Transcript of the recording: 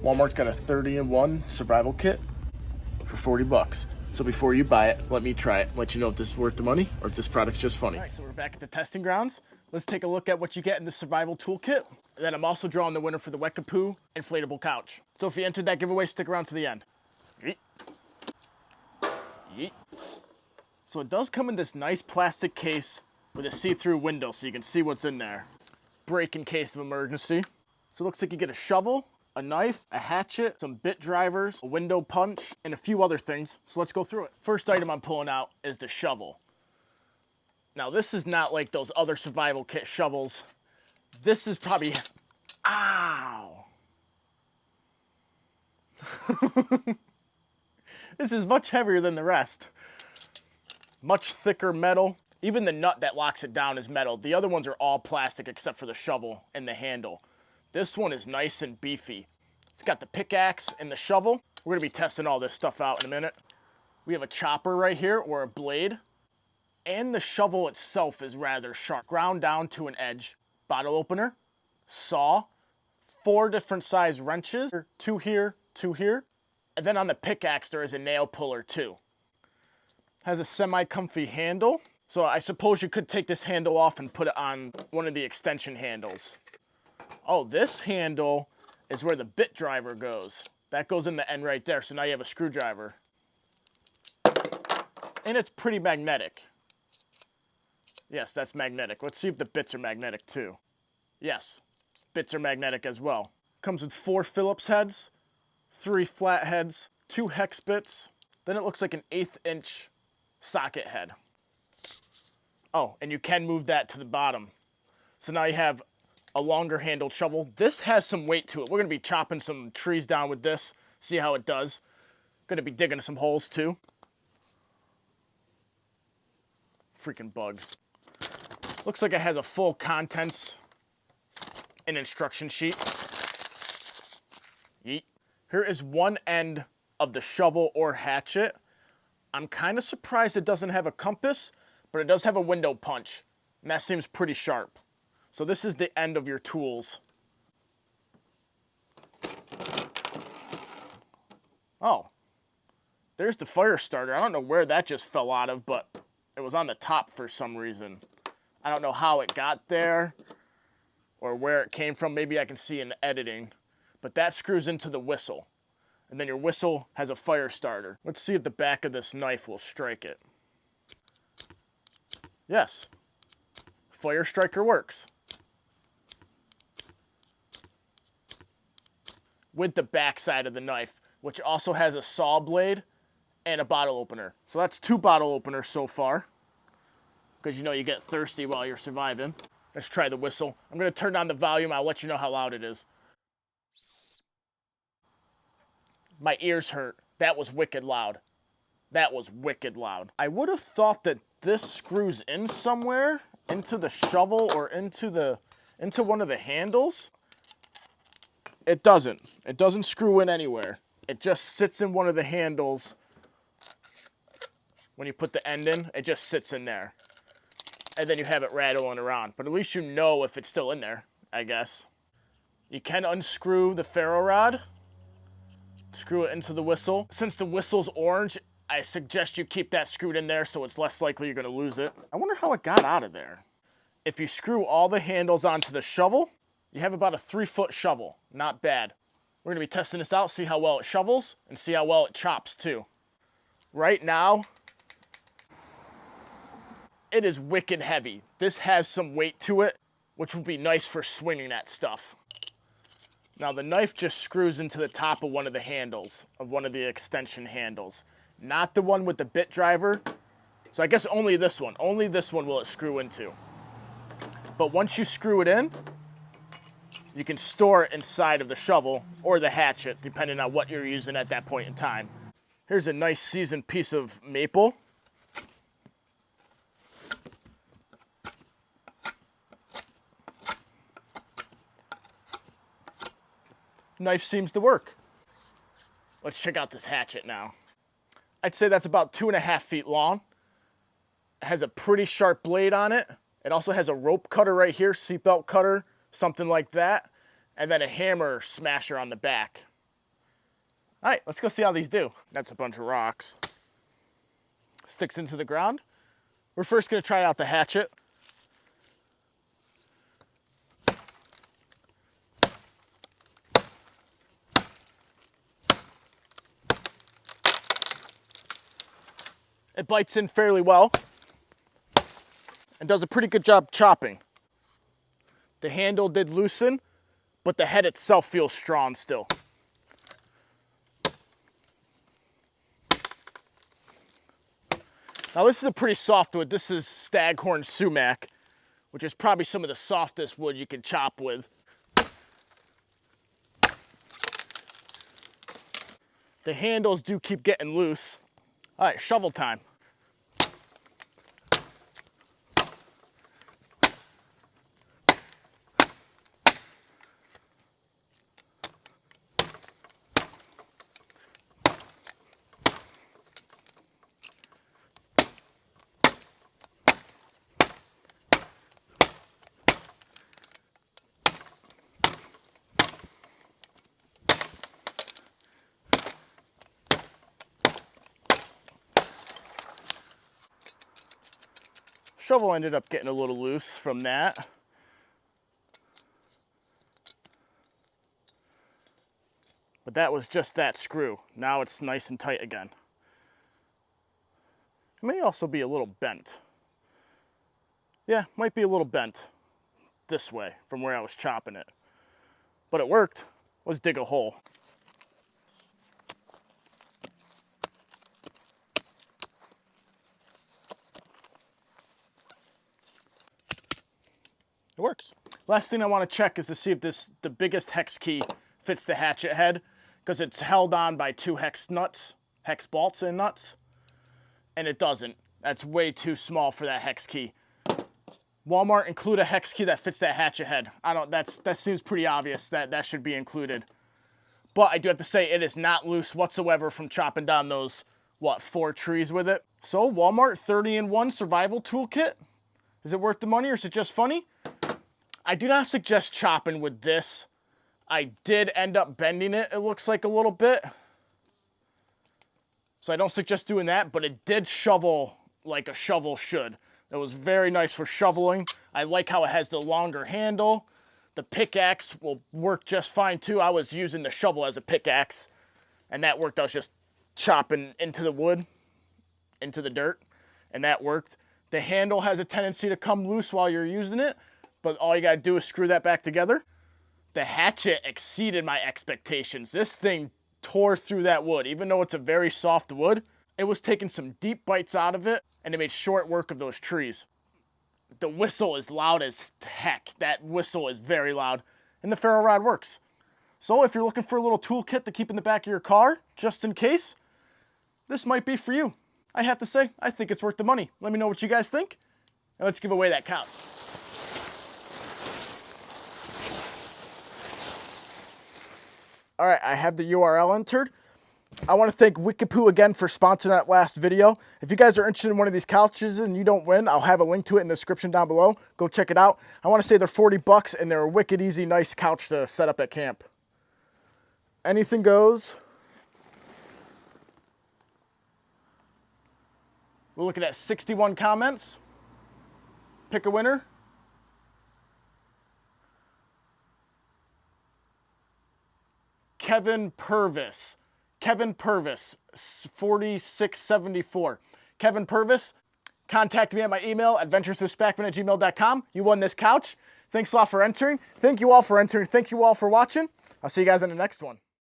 Walmart's got a 30-in-1 survival kit for 40 bucks. So before you buy it, let me try it, let you know if this is worth the money or if this product's just funny. All right, so we're back at the testing grounds. Let's take a look at what you get in the survival toolkit. And then I'm also drawing the winner for the Wet Kapoo inflatable couch. So if you entered that giveaway, stick around to the end. Yeet. Yeet. So it does come in this nice plastic case with a see-through window so you can see what's in there. Brake in case of emergency. So it looks like you get a shovel, a knife, a hatchet, some bit drivers, a window punch, and a few other things. So let's go through it. First item I'm pulling out is the shovel. Now this is not like those other survival kit shovels. This is probably, ow. This is much heavier than the rest. Much thicker metal. Even the nut that locks it down is metal. The other ones are all plastic except for the shovel and the handle. This one is nice and beefy. It's got the pickaxe and the shovel. We're gonna be testing all this stuff out in a minute. We have a chopper right here, or a blade. And the shovel itself is rather sharp. Ground down to an edge. Bottle opener, saw, 4 different size wrenches. 2 here, 2 here. And then on the pickaxe there is a nail puller too. Has a semi-comfy handle. So I suppose you could take this handle off and put it on one of the extension handles. Oh, this handle is where the bit driver goes. That goes in the end right there, so now you have a screwdriver. And it's pretty magnetic. Yes, that's magnetic. Let's see if the bits are magnetic too. Yes, bits are magnetic as well. Comes with 4 Phillips heads, 3 flat heads, 2 hex bits. Then it looks like an 1/8 inch socket head. Oh, and you can move that to the bottom. So now you have a longer handled shovel. This has some weight to it. We're gonna be chopping some trees down with this, see how it does. Gonna be digging some holes too. Freaking bugs. Looks like it has a full contents and instruction sheet. Yeet. Here is one end of the shovel or hatchet. I'm kind of surprised it doesn't have a compass, but it does have a window punch, and that seems pretty sharp. So this is the end of your tools. Oh, there's the fire starter. I don't know where that just fell out of, but it was on the top for some reason. I don't know how it got there or where it came from. Maybe I can see in editing, but that screws into the whistle. And then your whistle has a fire starter. Let's see if the back of this knife will strike it. Yes, fire striker works. With the back side of the knife, which also has a saw blade and a bottle opener. So that's 2 bottle openers so far, because you know you get thirsty while you're surviving. Let's try the whistle. I'm gonna turn down the volume. I'll let you know how loud it is. My ears hurt. That was wicked loud. That was wicked loud. I would have thought that this screws in somewhere, into the shovel or into one of the handles. It doesn't. It doesn't screw in anywhere. It just sits in one of the handles. When you put the end in, it just sits in there. And then you have it rattling around. But at least you know if it's still in there, I guess. You can unscrew the ferro rod. Screw it into the whistle. Since the whistle's orange, I suggest you keep that screwed in there so it's less likely you're gonna lose it. I wonder how it got out of there. If you screw all the handles onto the shovel, you have about a 3-foot shovel. Not bad. We're gonna be testing this out, see how well it shovels, and see how well it chops too. Right now, it is wicked heavy. This has some weight to it, which will be nice for swinging that stuff. Now the knife just screws into the top of one of the handles, of one of the extension handles. Not the one with the bit driver. So I guess only this one will it screw into. But once you screw it in, you can store it inside of the shovel or the hatchet, depending on what you're using at that point in time. Here's a nice seasoned piece of maple. Knife seems to work. Let's check out this hatchet now. I'd say that's about 2.5 feet long. It has a pretty sharp blade on it. It also has a rope cutter right here, seatbelt cutter, something like that, and then a hammer smasher on the back. All right, let's go see how these do. That's a bunch of rocks. Sticks into the ground. We're first gonna try out the hatchet. It bites in fairly well and does a pretty good job chopping. The handle did loosen, but the head itself feels strong still. Now this is a pretty soft wood. This is staghorn sumac, which is probably some of the softest wood you can chop with. The handles do keep getting loose. All right, shovel time. Shovel ended up getting a little loose from that. But that was just that screw. Now it's nice and tight again. It may also be a little bent. Yeah, might be a little bent this way from where I was chopping it. But it worked. Let's dig a hole. It works. Last thing I want to check is to see if the biggest hex key fits the hatchet head, because it's held on by 2 hex nuts, hex bolts and nuts, and it doesn't. That's way too small for that hex key. Walmart include a hex key that fits that hatchet head. That seems pretty obvious that that should be included. But I do have to say it is not loose whatsoever from chopping down those, 4 trees with it. So Walmart 30-in-1 survival toolkit. Is it worth the money or is it just funny? I do not suggest chopping with this. I did end up bending it, it looks like a little bit. So I don't suggest doing that, but it did shovel like a shovel should. It was very nice for shoveling. I like how it has the longer handle. The pickaxe will work just fine too. I was using the shovel as a pickaxe, and that worked. I was just chopping into the wood, into the dirt, and that worked. The handle has a tendency to come loose while you're using it, but all you gotta do is screw that back together. The hatchet exceeded my expectations. This thing tore through that wood. Even though it's a very soft wood, it was taking some deep bites out of it, and it made short work of those trees. The whistle is loud as heck. That whistle is very loud, and the ferro rod works. So if you're looking for a little toolkit to keep in the back of your car, just in case, this might be for you. I have to say, I think it's worth the money. Let me know what you guys think, and let's give away that couch. All right, I have the URL entered. I want to thank Wikipoo again for sponsoring that last video. If you guys are interested in one of these couches and you don't win, I'll have a link to it in the description down below. Go check it out. I want to say they're 40 bucks and they're a wicked easy, nice couch to set up at camp. Anything goes. We're looking at 61 comments. Pick a winner. Kevin Purvis, 4674. Kevin Purvis, contact me at my email, adventureswithspackman@gmail.com. You won this couch. Thanks a lot for entering. Thank you all for entering. Thank you all for watching. I'll see you guys in the next one.